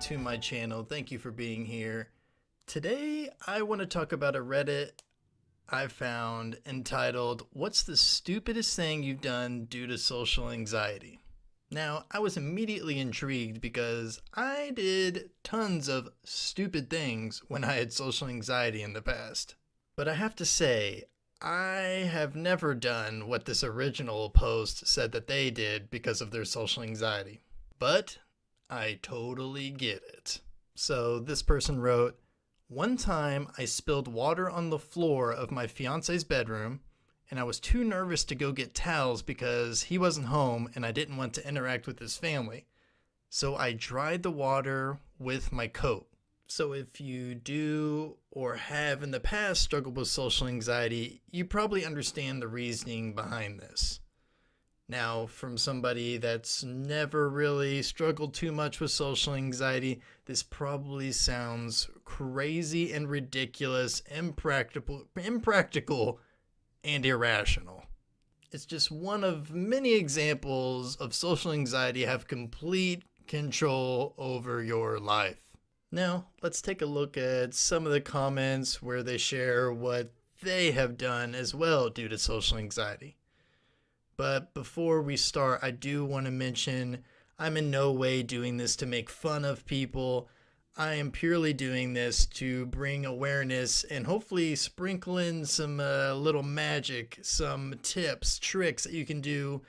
to my channel. Thank you for being here. Today, I want to talk about a Reddit I found entitled, "What's the stupidest thing you've done due to social anxiety?" Now, I was immediately intrigued because I did tons of stupid things when I had social anxiety in the past. But I have to say, I have never done what this original post said that they did because of their social anxiety. But I totally get it. So this person wrote, "One time I spilled water on the floor of my fiance's bedroom, and I was too nervous to go get towels because he wasn't home and I didn't want to interact with his family. So I dried the water with my coat." So if you do or have in the past struggled with social anxiety, you probably understand the reasoning behind this. Now, from somebody that's never really struggled too much with social anxiety, this probably sounds crazy and ridiculous, impractical, and irrational. It's just one of many examples of social anxiety have complete control over your life. Now, let's take a look at some of the comments where they share what they have done as well due to social anxiety. But before we start, I do want to mention I'm in no way doing this to make fun of people. I am purely doing this to bring awareness and hopefully sprinkle in some little magic, some tips, tricks that you can do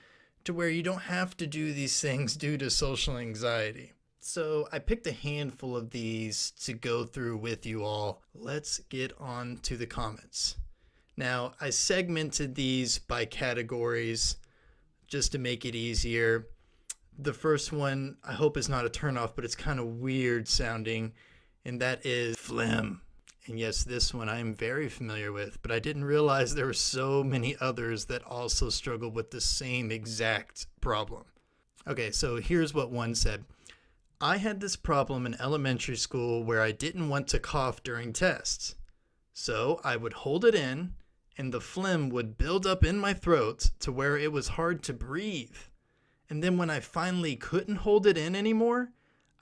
to where you don't have to do these things due to social anxiety. So I picked a handful of these to go through with you all. Let's get on to the comments. Now, I segmented these by categories just to make it easier. The first one I hope is not a turnoff, but it's kind of weird sounding, and that is phlegm. And yes, this one I am very familiar with, but I didn't realize there were so many others that also struggle with the same exact problem. Okay, so here's what one said. "I had this problem in elementary school where I didn't want to cough during tests. So I would hold it in, and the phlegm would build up in my throat to where it was hard to breathe. And then when I finally couldn't hold it in anymore,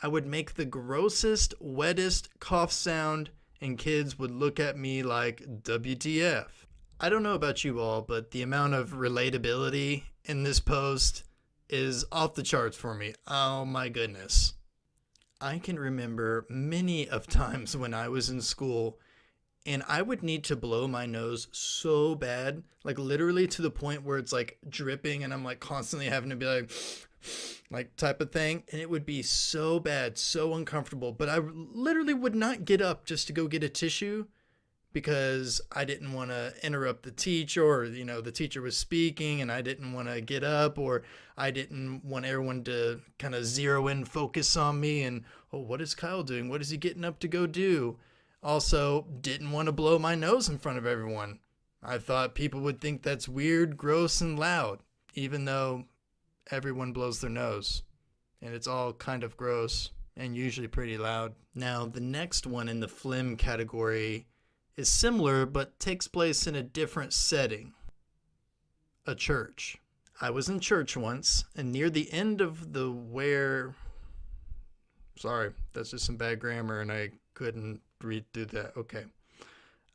I would make the grossest, wettest cough sound, and kids would look at me like, WTF. I don't know about you all, but the amount of relatability in this post is off the charts for me. Oh my goodness. I can remember many of times when I was in school and I would need to blow my nose so bad, like literally to the point where it's like dripping and I'm like constantly having to be like type of thing. And it would be so bad, so uncomfortable. But I literally would not get up just to go get a tissue because I didn't want to interrupt the teacher, or, the teacher was speaking and I didn't want to get up, or I didn't want everyone to kind of zero in focus on me and, oh, what is Kyle doing? What is he getting up to go do? Also, didn't want to blow my nose in front of everyone. I thought people would think that's weird, gross, and loud, even though everyone blows their nose. And it's all kind of gross and usually pretty loud. Now, the next one in the phlegm category is similar but takes place in a different setting. A church. I was in church once, and near the end of the Sorry, that's just some bad grammar and I couldn't read through that. Okay.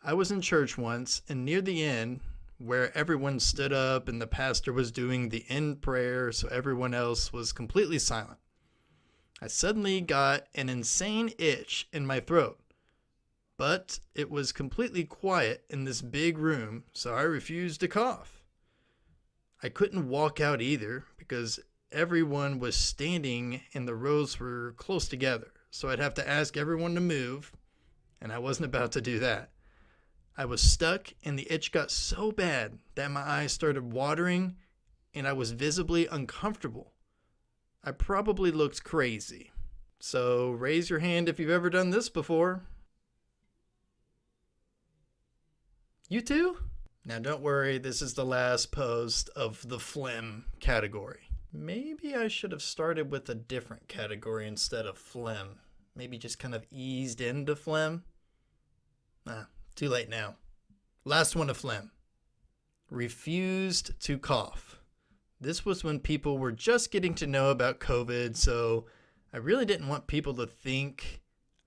I was in church once, and near the end, where everyone stood up and the pastor was doing the end prayer, so everyone else was completely silent, I suddenly got an insane itch in my throat. But it was completely quiet in this big room, so I refused to cough. I couldn't walk out either because everyone was standing and the rows were close together, so I'd have to ask everyone to move, and I wasn't about to do that. I was stuck, and the itch got so bad that my eyes started watering, and I was visibly uncomfortable. I probably looked crazy. So raise your hand if you've ever done this before. You too? Now don't worry, this is the last post of the phlegm category. Maybe I should have started with a different category instead of phlegm. Maybe just kind of eased into phlegm. Too late now. Last one of phlegm. Refused to cough. This was when people were just getting to know about COVID, so I really didn't want people to think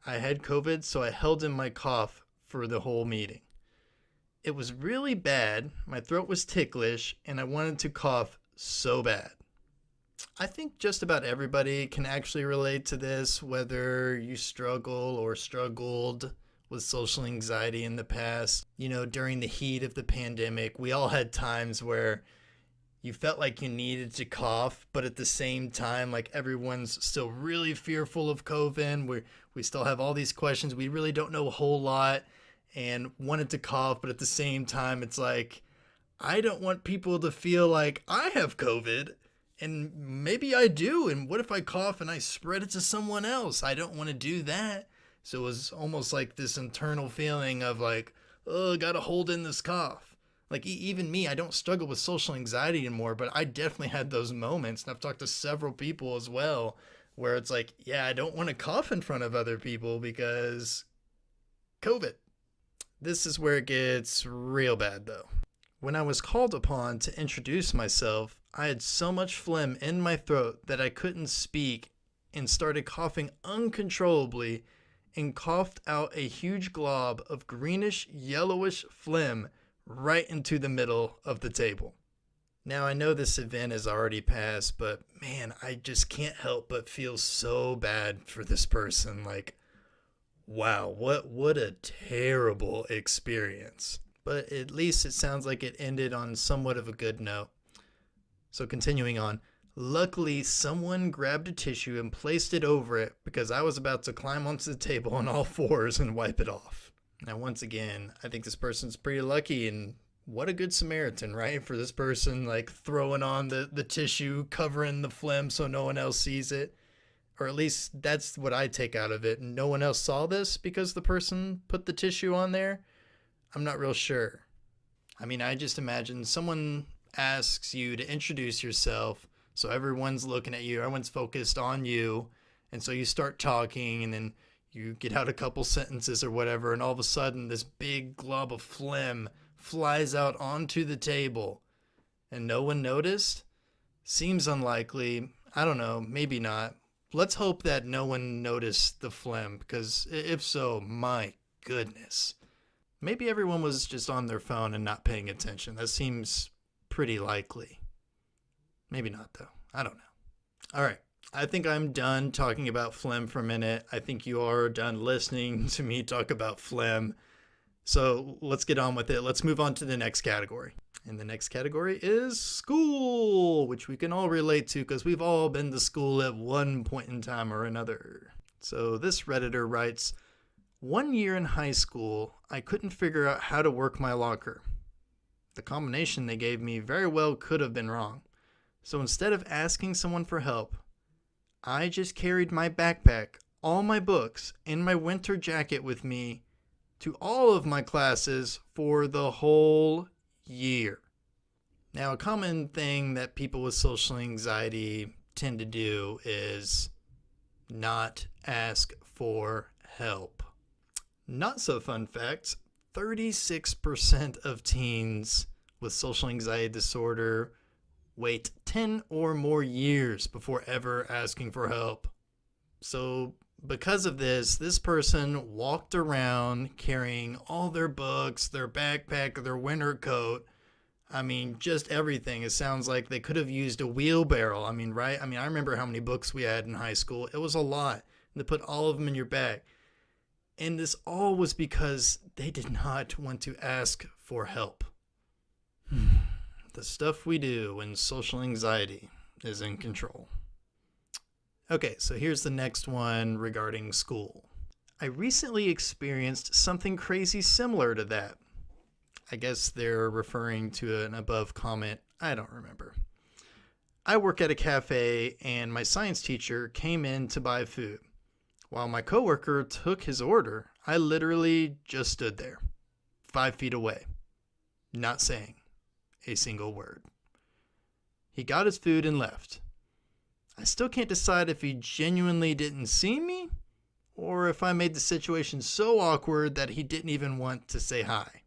I had COVID, so I held in my cough for the whole meeting. It was really bad, my throat was ticklish, and I wanted to cough so bad. I think just about everybody can actually relate to this, whether you struggle or struggled with social anxiety in the past. During the heat of the pandemic, we all had times where you felt like you needed to cough, but at the same time, like everyone's still really fearful of COVID. We still have all these questions. We really don't know a whole lot and wanted to cough, but at the same time, it's like, I don't want people to feel like I have COVID. And maybe I do. And what if I cough and I spread it to someone else? I don't want to do that. So it was almost like this internal feeling of like, oh, gotta hold in this cough. Like even me, I don't struggle with social anxiety anymore, but I definitely had those moments. And I've talked to several people as well where it's like, yeah, I don't want to cough in front of other people because COVID. This is where it gets real bad though. When I was called upon to introduce myself, I had so much phlegm in my throat that I couldn't speak and started coughing uncontrollably and coughed out a huge glob of greenish yellowish phlegm right into the middle of the table. Now I know this event has already passed, but man, I just can't help but feel so bad for this person. Like, wow, what a terrible experience. But at least it sounds like it ended on somewhat of a good note. So continuing on, luckily someone grabbed a tissue and placed it over it because I was about to climb onto the table on all fours and wipe it off. Now once again, I think this person's pretty lucky, and what a good Samaritan, right? For this person, like throwing on the tissue, covering the phlegm so no one else sees it. Or at least that's what I take out of it. No one else saw this because the person put the tissue on there. I'm not real sure. I mean, I just imagine someone asks you to introduce yourself, so everyone's looking at you, everyone's focused on you, and so you start talking, and then you get out a couple sentences or whatever, and all of a sudden this big glob of phlegm flies out onto the table, and no one noticed? Seems unlikely. I don't know, maybe not. Let's hope that no one noticed the phlegm, because if so, my goodness. Maybe everyone was just on their phone and not paying attention. That seems pretty likely. Maybe not, though. I don't know. All right. I think I'm done talking about phlegm for a minute. I think you are done listening to me talk about phlegm. So let's get on with it. Let's move on to the next category. And the next category is school, which we can all relate to because we've all been to school at one point in time or another. So this Redditor writes, 1 year in high school, I couldn't figure out how to work my locker. The combination they gave me very well could have been wrong. So instead of asking someone for help, I just carried my backpack, all my books, and my winter jacket with me to all of my classes for the whole year. Now, a common thing that people with social anxiety tend to do is not ask for help. Not so fun fact, 36% of teens with social anxiety disorder wait 10 or more years before ever asking for help. So because of this person walked around carrying all their books, their backpack, their winter coat. I mean, just everything. It sounds like they could have used a wheelbarrow. I mean, right? I mean, I remember how many books we had in high school. It was a lot. And to put all of them in your bag. And this all was because they did not want to ask for help. The stuff we do when social anxiety is in control. Okay, so here's the next one regarding school. I recently experienced something crazy similar to that. I guess they're referring to an above comment. I don't remember. I work at a cafe and my science teacher came in to buy food. While my coworker took his order, I literally just stood there, 5 feet away, not saying a single word. He got his food and left. I still can't decide if he genuinely didn't see me or if I made the situation so awkward that he didn't even want to say hi.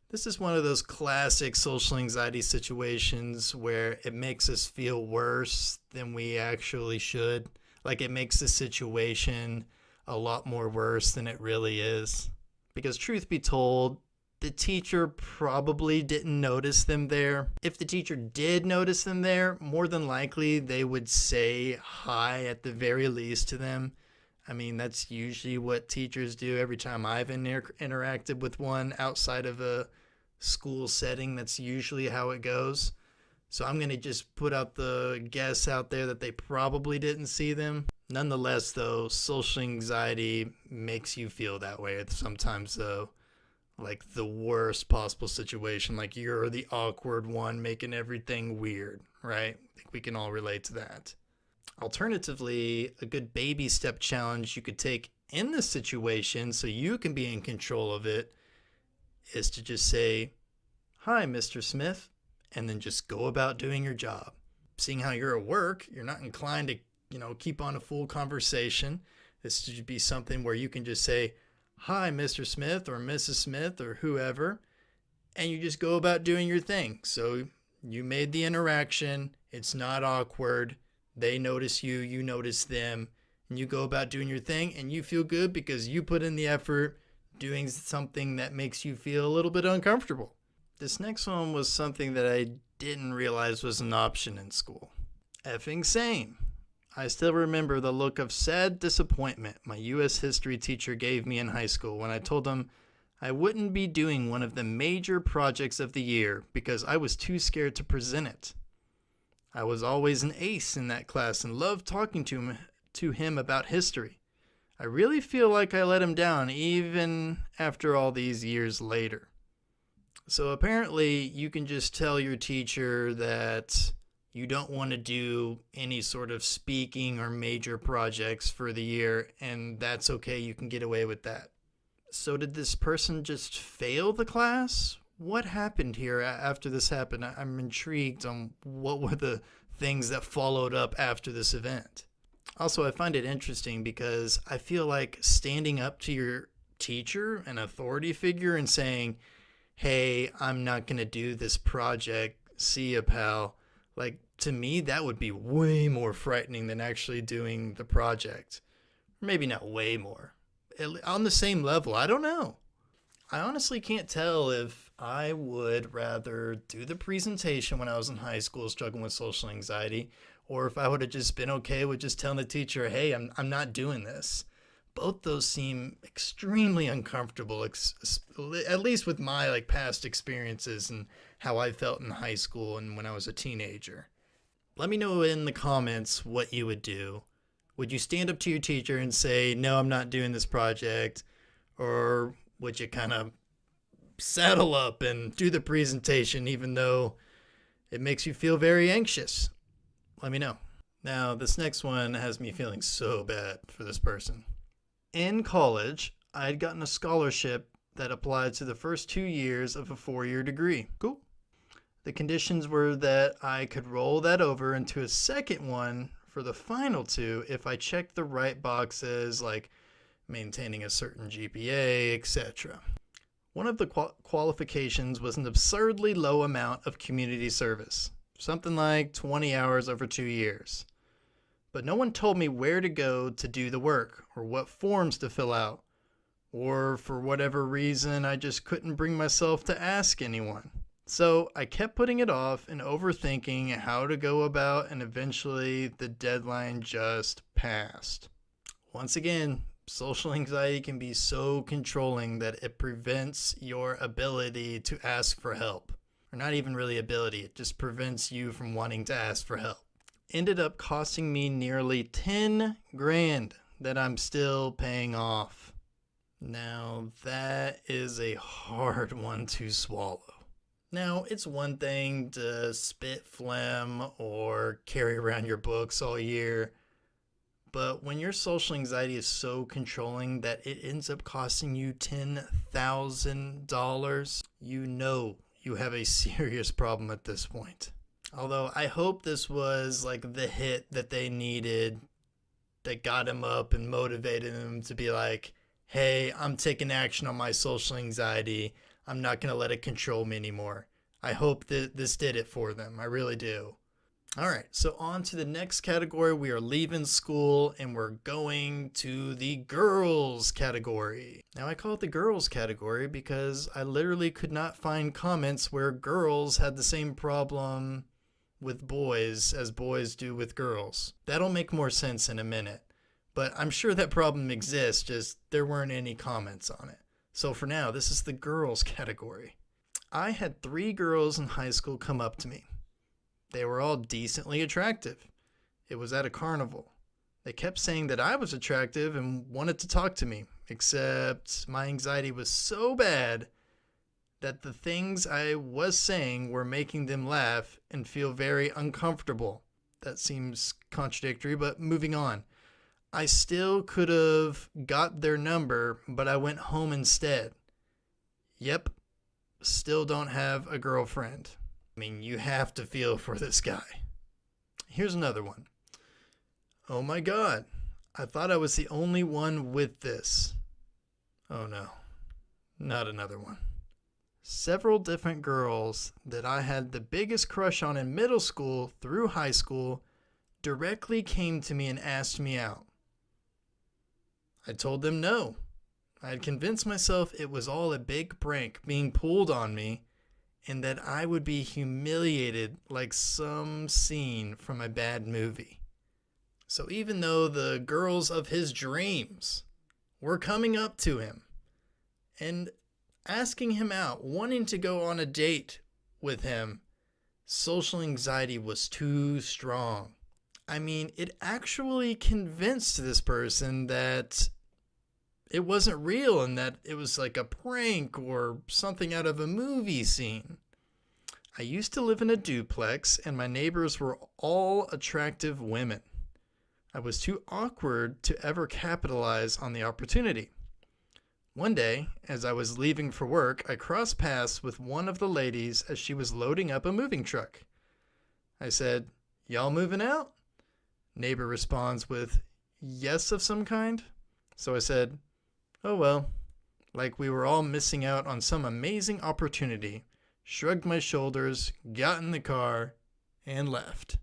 This is one of those classic social anxiety situations where it makes us feel worse than we actually should. Like it makes the situation a lot more worse than it really is. Because truth be told, the teacher probably didn't notice them there. If the teacher did notice them there, more than likely they would say hi at the very least to them. I mean, that's usually what teachers do every time I've interacted with one outside of a school setting. That's usually how it goes. So I'm going to just put out the guess out there that they probably didn't see them. Nonetheless, though, social anxiety makes you feel that way sometimes, though. Like the worst possible situation, like you're the awkward one making everything weird, right? I think we can all relate to that. Alternatively, a good baby step challenge you could take in this situation so you can be in control of it is to just say, "Hi, Mr. Smith," and then just go about doing your job. Seeing how you're at work, you're not inclined to, keep on a full conversation. This should be something where you can just say, "Hi, Mr. Smith," or "Mrs. Smith," or whoever, and you just go about doing your thing. So you made the interaction. It's not awkward. They notice you, you notice them, and you go about doing your thing, and you feel good because you put in the effort doing something that makes you feel a little bit uncomfortable. This next one was something that I didn't realize was an option in school. Effing same. I still remember the look of sad disappointment my U.S. history teacher gave me in high school when I told him I wouldn't be doing one of the major projects of the year because I was too scared to present it. I was always an ace in that class and loved talking to him about history. I really feel like I let him down even after all these years later. So apparently you can just tell your teacher that you don't want to do any sort of speaking or major projects for the year, and that's okay. You can get away with that. So did this person just fail the class? What happened here after this happened? I'm intrigued on what were the things that followed up after this event. Also, I find it interesting because I feel like standing up to your teacher, an authority figure, and saying, "Hey, I'm not going to do this project. See ya, pal." Like, to me, that would be way more frightening than actually doing the project. Maybe not way more. On the same level, I don't know. I honestly can't tell if I would rather do the presentation when I was in high school struggling with social anxiety, or if I would have just been okay with just telling the teacher, "Hey, I'm not doing this." Both those seem extremely uncomfortable, at least with my past experiences and how I felt in high school and when I was a teenager. Let me know in the comments what you would do. Would you stand up to your teacher and say, "No, I'm not doing this project"? Or would you kind of saddle up and do the presentation even though it makes you feel very anxious? Let me know. Now, this next one has me feeling so bad for this person. In college, I had gotten a scholarship that applied to the first 2 years of a 4-year degree. Cool. The conditions were that I could roll that over into a second one for the final 2 if I checked the right boxes like maintaining a certain GPA, etc. One of the qualifications was an absurdly low amount of community service, something like 20 hours over 2 years. But no one told me where to go to do the work or what forms to fill out, or for whatever reason I just couldn't bring myself to ask anyone. So I kept putting it off and overthinking how to go about, and eventually the deadline just passed. Once again, social anxiety can be so controlling that it prevents your ability to ask for help. Or not even really ability, it just prevents you from wanting to ask for help. Ended up costing me nearly 10 grand that I'm still paying off. Now that is a hard one to swallow. Now, it's one thing to spit phlegm or carry around your books all year, but when your social anxiety is so controlling that it ends up costing you $10,000, you know you have a serious problem at this point. Although I hope this was the hit that they needed that got him up and motivated him to be like, "Hey, I'm taking action on my social anxiety. I'm not going to let it control me anymore." I hope that this did it for them. I really do. All right, so on to the next category. We are leaving school and we're going to the girls category. Now, I call it the girls category because I literally could not find comments where girls had the same problem with boys as boys do with girls. That'll make more sense in a minute, but I'm sure that problem exists, just there weren't any comments on it. So for now, this is the girls category. I had 3 girls in high school come up to me. They were all decently attractive. It was at a carnival. They kept saying that I was attractive and wanted to talk to me, except my anxiety was so bad that the things I was saying were making them laugh and feel very uncomfortable. That seems contradictory, but moving on. I still could have got their number, but I went home instead. Yep, still don't have a girlfriend. I mean, you have to feel for this guy. Here's another one. Oh my God, I thought I was the only one with this. Oh no, not another one. Several different girls that I had the biggest crush on in middle school through high school directly came to me and asked me out. I told them no. I had convinced myself it was all a big prank being pulled on me, and that I would be humiliated like some scene from a bad movie. So even though the girls of his dreams were coming up to him and asking him out, wanting to go on a date with him, social anxiety was too strong. I mean, it actually convinced this person that it wasn't real and that it was like a prank or something out of a movie scene. I used to live in a duplex and my neighbors were all attractive women. I was too awkward to ever capitalize on the opportunity. One day, as I was leaving for work, I crossed paths with one of the ladies as she was loading up a moving truck. I said, "Y'all moving out?" Neighbor responds with, "Yes," of some kind. So I said, "Oh well," like we were all missing out on some amazing opportunity, shrugged my shoulders, got in the car, and left.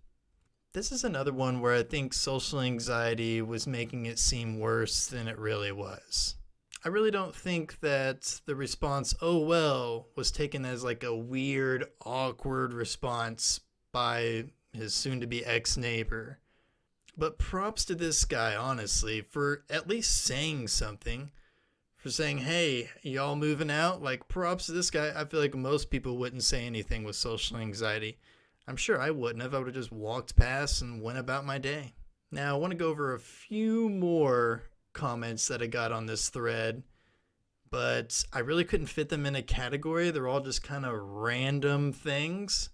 This is another one where I think social anxiety was making it seem worse than it really was. I really don't think that the response, "oh well," was taken as like a weird, awkward response by his soon-to-be ex-neighbor. But props to this guy, honestly, for at least saying something. For saying, "Hey, y'all moving out?" Like, props to this guy. I feel like most people wouldn't say anything with social anxiety. I'm sure I wouldn't have. I would have just walked past and went about my day. Now, I want to go over a few more comments that I got on this thread, but I really couldn't fit them in a category. They're all just kind of random things.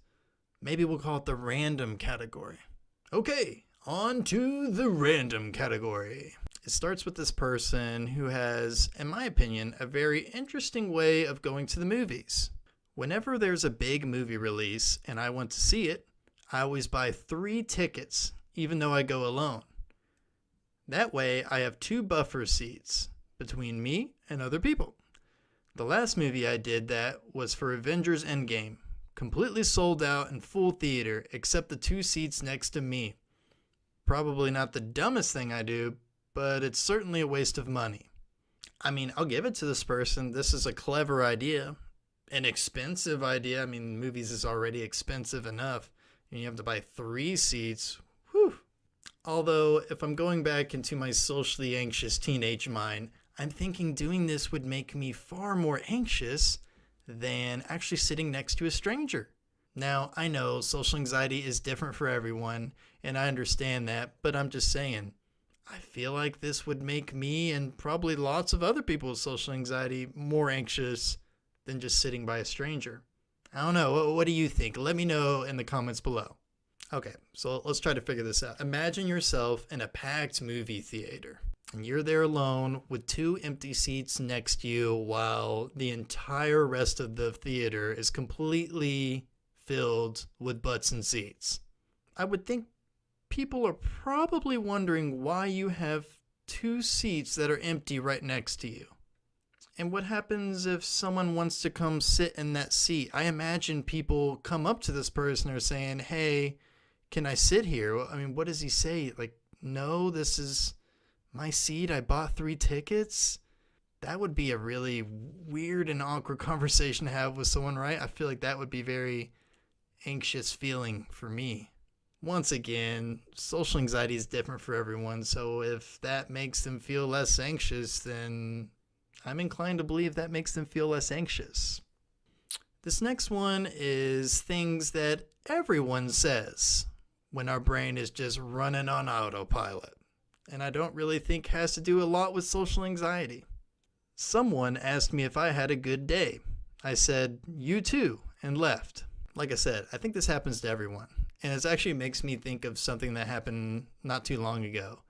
Maybe we'll call it the random category. Okay, on to the random category. It starts with this person who has, in my opinion, a very interesting way of going to the movies. Whenever there's a big movie release and I want to see it, I always buy 3 tickets, even though I go alone. That way, I have 2 buffer seats between me and other people. The last movie I did that was for Avengers Endgame, completely sold out in full theater except the 2 seats next to me. Probably not the dumbest thing I do, but it's certainly a waste of money. I mean, I'll give it to this person. This is a clever idea, an expensive idea. I mean, movies is already expensive enough, and you have to buy 3 seats. Whew. Although, if I'm going back into my socially anxious teenage mind, I'm thinking doing this would make me far more anxious than actually sitting next to a stranger. Now, I know social anxiety is different for everyone, and I understand that, but I'm just saying, I feel like this would make me and probably lots of other people with social anxiety more anxious than just sitting by a stranger. I don't know. What do you think? Let me know in the comments below. Okay, so let's try to figure this out. Imagine yourself in a packed movie theater, and you're there alone with 2 empty seats next to you while the entire rest of the theater is completely filled with butts and seats. I would think people are probably wondering why you have 2 seats that are empty right next to you. And what happens if someone wants to come sit in that seat? I imagine people come up to this person and are saying, "Hey, can I sit here? I mean, what does he say? Like, no, this is my seat. I bought 3 tickets. That would be a really weird and awkward conversation to have with someone, right? I feel like that would be very anxious feeling for me. Once again, social anxiety is different for everyone, so if that makes them feel less anxious, then I'm inclined to believe that makes them feel less anxious. This next one is things that everyone says when our brain is just running on autopilot, and I don't really think has to do a lot with social anxiety. Someone asked me if I had a good day. I said, "You too," and left. Like I said, I think this happens to everyone. And it actually makes me think of something that happened not too long ago.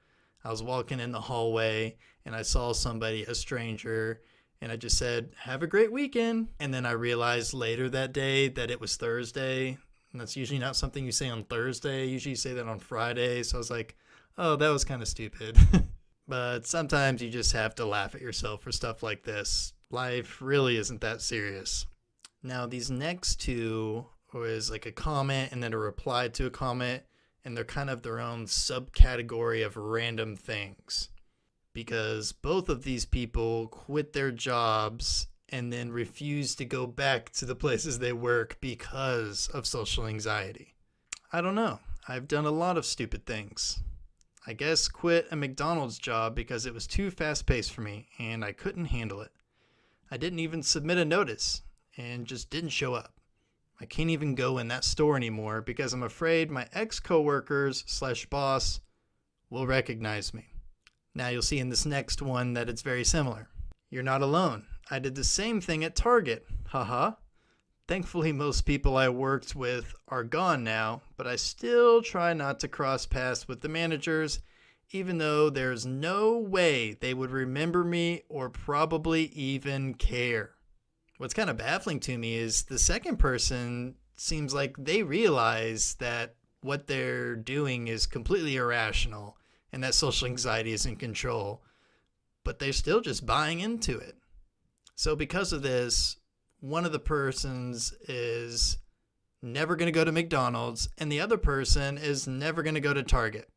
I was walking in the hallway and I saw somebody, a stranger, and I just said, "Have a great weekend." And then I realized later that day that it was Thursday. And that's usually not something you say on Thursday. Usually you say that on Friday. So I was like, oh, that was kind of stupid. But sometimes you just have to laugh at yourself for stuff like this. Life really isn't that serious. Now, these next two was like a comment and then a reply to a comment, and they're kind of their own subcategory of random things. Because both of these people quit their jobs and then refuse to go back to the places they work because of social anxiety. I don't know. I've done a lot of stupid things. I guess quit a McDonald's job because it was too fast-paced for me and I couldn't handle it. I didn't even submit a notice and just didn't show up. I can't even go in that store anymore because I'm afraid my ex-coworkers/boss will recognize me. Now you'll see in this next one that it's very similar. You're not alone. I did the same thing at Target. Haha. Thankfully, most people I worked with are gone now, but I still try not to cross paths with the managers, even though there's no way they would remember me or probably even care. What's kind of baffling to me is the second person seems like they realize that what they're doing is completely irrational and that social anxiety is in control, but they're still just buying into it. So because of this, one of the persons is never going to go to McDonald's and the other person is never going to go to Target.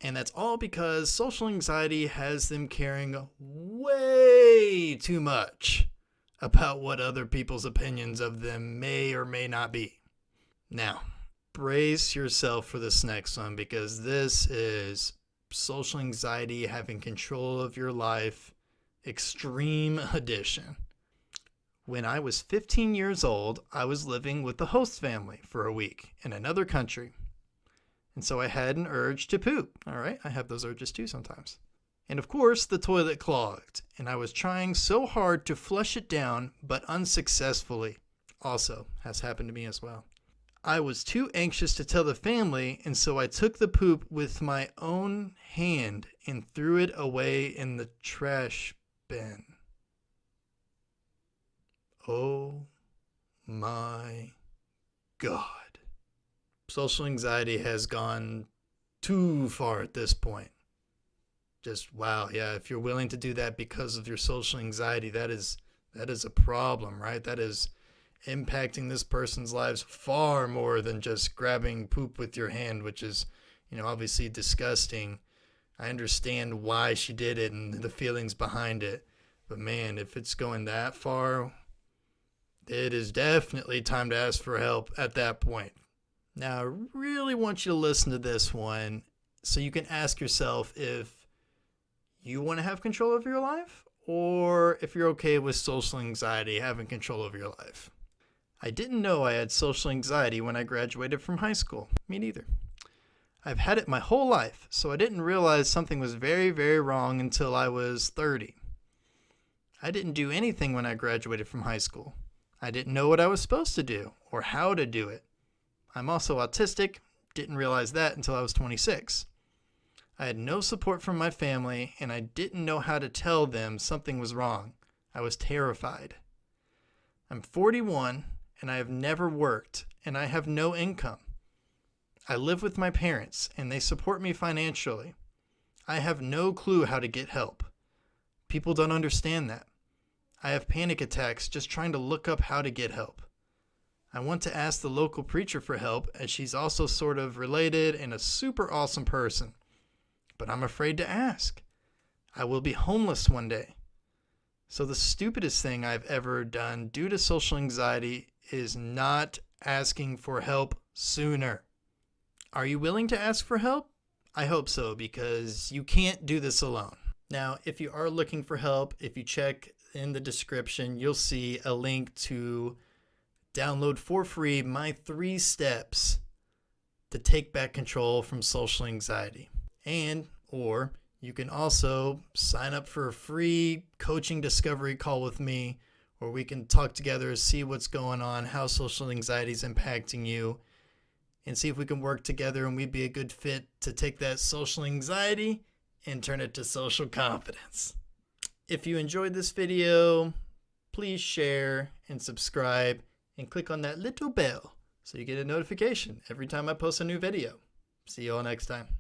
And that's all because social anxiety has them caring way too much about what other people's opinions of them may or may not be. Now, brace yourself for this next one because this is social anxiety having control of your life, extreme edition. When I was 15 years old, I was living with the host family for a week in another country. And so I had an urge to poop. All right, I have those urges too sometimes. And of course, the toilet clogged, and I was trying so hard to flush it down, but unsuccessfully. Also, has happened to me as well. I was too anxious to tell the family, and so I took the poop with my own hand and threw it away in the trash bin. Oh my God. Social anxiety has gone too far at this point. Just wow, yeah, if you're willing to do that because of your social anxiety, that is a problem, right? That is impacting this person's lives far more than just grabbing poop with your hand, which is, obviously disgusting. I understand why she did it and the feelings behind it. But man, if it's going that far, it is definitely time to ask for help at that point. Now, I really want you to listen to this one so you can ask yourself if you want to have control of your life or if you're okay with social anxiety having control of your life. I didn't know I had social anxiety when I graduated from high school. Me neither. I've had it my whole life, so I didn't realize something was very, very wrong until I was 30. I didn't do anything when I graduated from high school. I didn't know what I was supposed to do or how to do it. I'm also autistic, didn't realize that until I was 26. I had no support from my family, and I didn't know how to tell them something was wrong. I was terrified. I'm 41, and I have never worked, and I have no income. I live with my parents, and they support me financially. I have no clue how to get help. People don't understand that. I have panic attacks just trying to look up how to get help. I want to ask the local preacher for help, as she's also sort of related and a super awesome person. But I'm afraid to ask. I will be homeless one day. So the stupidest thing I've ever done due to social anxiety is not asking for help sooner. Are you willing to ask for help? I hope so, because you can't do this alone. Now, if you are looking for help, if you check in the description, you'll see a link to download for free my 3 steps to take back control from social anxiety. Or you can also sign up for a free coaching discovery call with me, where we can talk together, see what's going on, how social anxiety is impacting you, and see if we can work together and we'd be a good fit to take that social anxiety and turn it to social confidence. If you enjoyed this video, please share and subscribe and click on that little bell so you get a notification every time I post a new video. See you all next time.